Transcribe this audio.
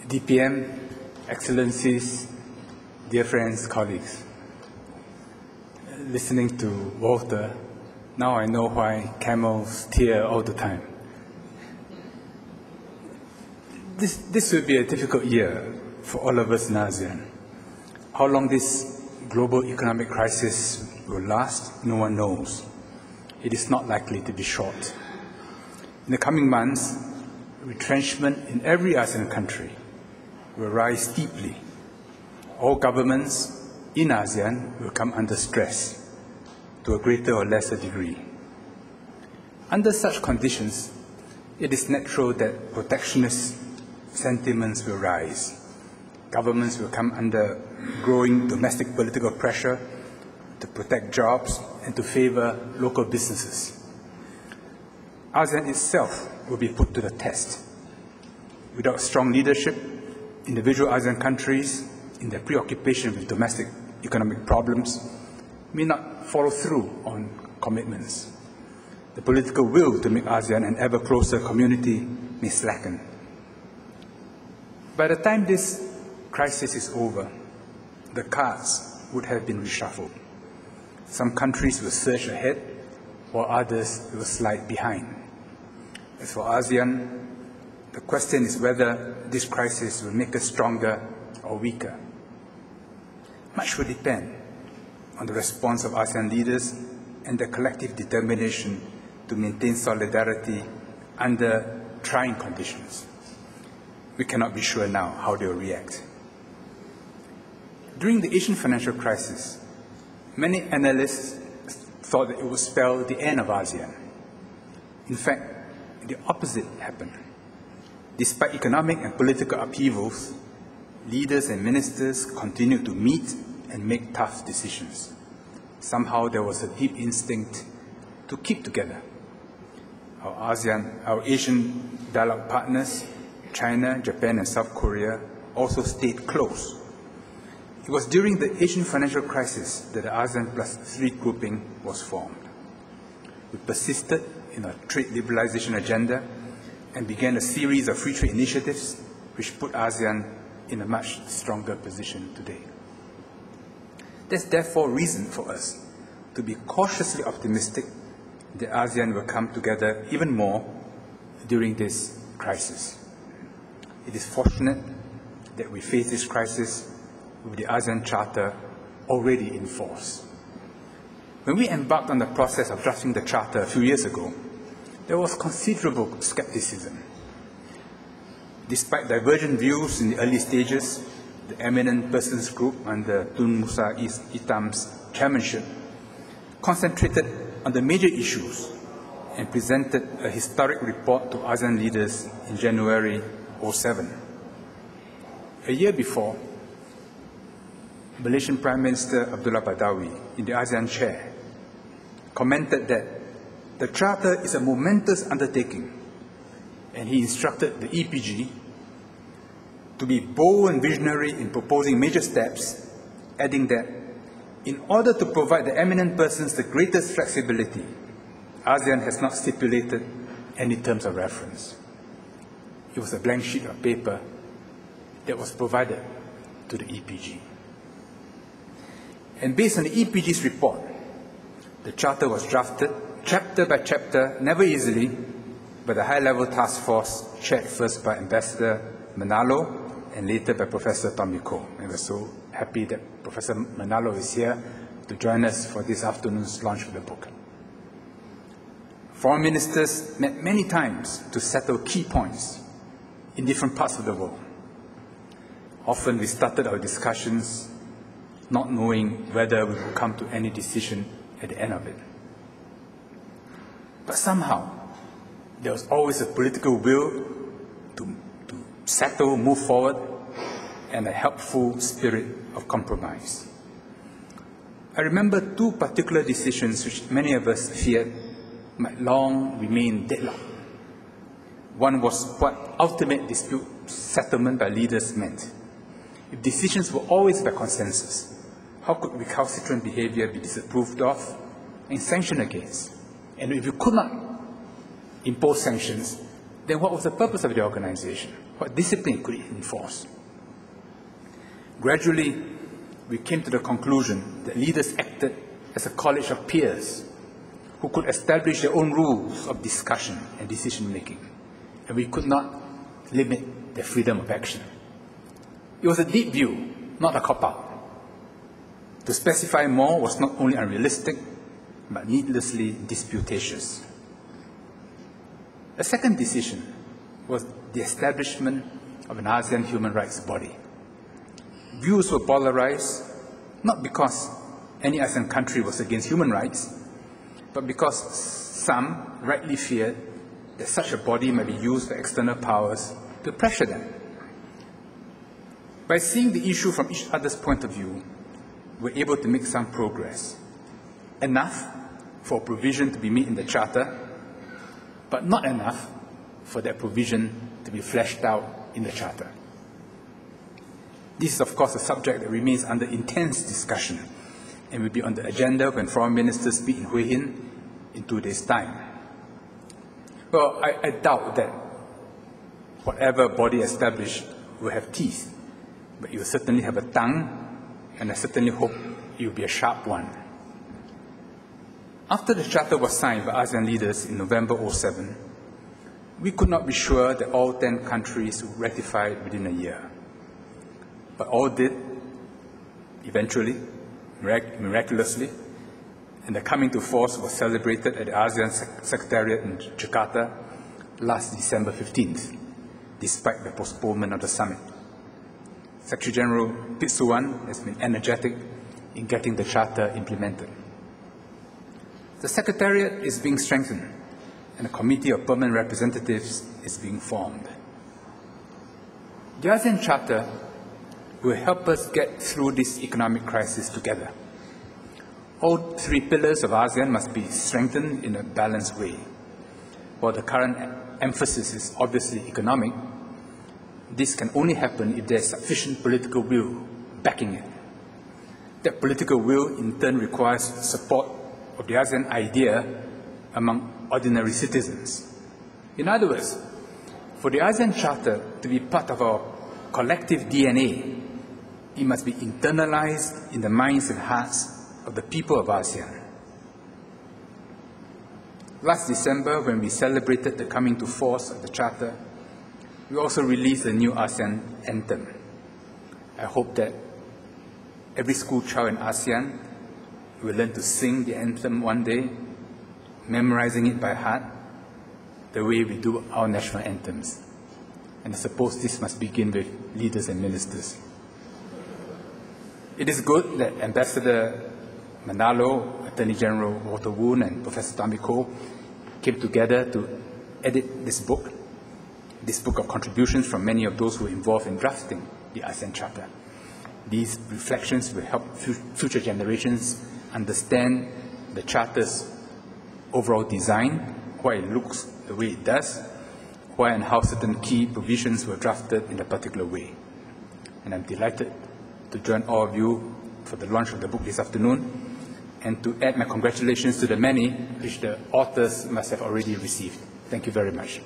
DPM, Excellencies, dear friends, colleagues. Listening to Walter, now I know why camels tear all the time. This will be a difficult year for all of us in ASEAN. How long this global economic crisis will last, no one knows. It is not likely to be short. In the coming months, retrenchment in every ASEAN country will rise steeply. All governments in ASEAN will come under stress to a greater or lesser degree. Under such conditions, it is natural that protectionist sentiments will rise. Governments will come under growing domestic political pressure to protect jobs and to favor local businesses. ASEAN itself will be put to the test. Without strong leadership, individual ASEAN countries, in their preoccupation with domestic economic problems, may not follow through on commitments. The political will to make ASEAN an ever closer community may slacken. By the time this crisis is over, the cards would have been reshuffled. Some countries will surge ahead, while others will slide behind. As for ASEAN, the question is whether this crisis will make us stronger or weaker. Much will depend on the response of ASEAN leaders and their collective determination to maintain solidarity under trying conditions. We cannot be sure now how they will react. During the Asian financial crisis, many analysts thought that it would spell the end of ASEAN. In fact, the opposite happened. Despite economic and political upheavals, leaders and ministers continued to meet and make tough decisions. Somehow there was a deep instinct to keep together. Our Asian dialogue partners, China, Japan, and South Korea, also stayed close. It was during the Asian financial crisis that the ASEAN Plus 3 grouping was formed. We persisted in our trade liberalization agenda and began a series of free trade initiatives which put ASEAN in a much stronger position today. There's therefore reason for us to be cautiously optimistic that ASEAN will come together even more during this crisis. It is fortunate that we face this crisis with the ASEAN Charter already in force. When we embarked on the process of drafting the Charter a few years ago, there was considerable skepticism. Despite divergent views in the early stages, the Eminent Persons Group under Tun Musa Itam's chairmanship concentrated on the major issues and presented a historic report to ASEAN leaders in January 2007. A year before, Malaysian Prime Minister Abdullah Badawi, in the ASEAN chair, commented that the Charter is a momentous undertaking, and he instructed the EPG to be bold and visionary in proposing major steps, adding that in order to provide the eminent persons the greatest flexibility, ASEAN has not stipulated any terms of reference. It was a blank sheet of paper that was provided to the EPG. And based on the EPG's report, the Charter was drafted chapter by chapter, never easily, by the high-level task force chaired first by Ambassador Manalo and later by Professor Tommy Koh. And we're so happy that Professor Manalo is here to join us for this afternoon's launch of the book. Foreign ministers met many times to settle key points in different parts of the world. Often we started our discussions not knowing whether we would come to any decision at the end of it. But somehow, there was always a political will to settle, move forward, and a helpful spirit of compromise. I remember two particular decisions which many of us feared might long remain deadlocked. One was what ultimate dispute settlement by leaders meant. If decisions were always by consensus, how could recalcitrant behavior be disapproved of and sanctioned against? And if you could not impose sanctions, then what was the purpose of the organization? What discipline could it enforce? Gradually, we came to the conclusion that leaders acted as a college of peers who could establish their own rules of discussion and decision-making, and we could not limit their freedom of action. It was a deep view, not a cop-out. To specify more was not only unrealistic, but needlessly disputatious. A second decision was the establishment of an ASEAN human rights body. Views were polarized, not because any ASEAN country was against human rights, but because some rightly feared that such a body might be used by external powers to pressure them. By seeing the issue from each other's point of view, we're able to make some progress. Enough for provision to be made in the Charter, but not enough for that provision to be fleshed out in the Charter. This is, of course, a subject that remains under intense discussion and will be on the agenda when foreign ministers meet in Hue Hin in 2 days' time. Well, I doubt that whatever body established will have teeth, but it will certainly have a tongue, and I certainly hope it will be a sharp one. After the Charter was signed by ASEAN leaders in November 2007, we could not be sure that all 10 countries would ratify it within a year. But all did, eventually, miraculously, and the coming to force was celebrated at the ASEAN Secretariat in Jakarta last December 15th, despite the postponement of the summit. Secretary General Pitsuwan has been energetic in getting the Charter implemented. The Secretariat is being strengthened, and a committee of permanent representatives is being formed. The ASEAN Charter will help us get through this economic crisis together. All 3 pillars of ASEAN must be strengthened in a balanced way. While the current emphasis is obviously economic, this can only happen if there is sufficient political will backing it. That political will, in turn, requires support of the ASEAN idea among ordinary citizens. In other words, for the ASEAN Charter to be part of our collective DNA, it must be internalized in the minds and hearts of the people of ASEAN. Last December, when we celebrated the coming to force of the Charter, we also released a new ASEAN anthem. I hope that every school child in ASEAN will learn to sing the anthem one day, memorizing it by heart, the way we do our national anthems. And I suppose this must begin with leaders and ministers. It is good that Ambassador Manalo, Attorney General Walter Woon, and Professor Tommy Koh came together to edit this book of contributions from many of those who were involved in drafting the ASEAN Charter. These reflections will help future generations understand the Charter's overall design, why it looks the way it does, why and how certain key provisions were drafted in a particular way. And I'm delighted to join all of you for the launch of the book this afternoon, and to add my congratulations to the many which the authors must have already received. Thank you very much.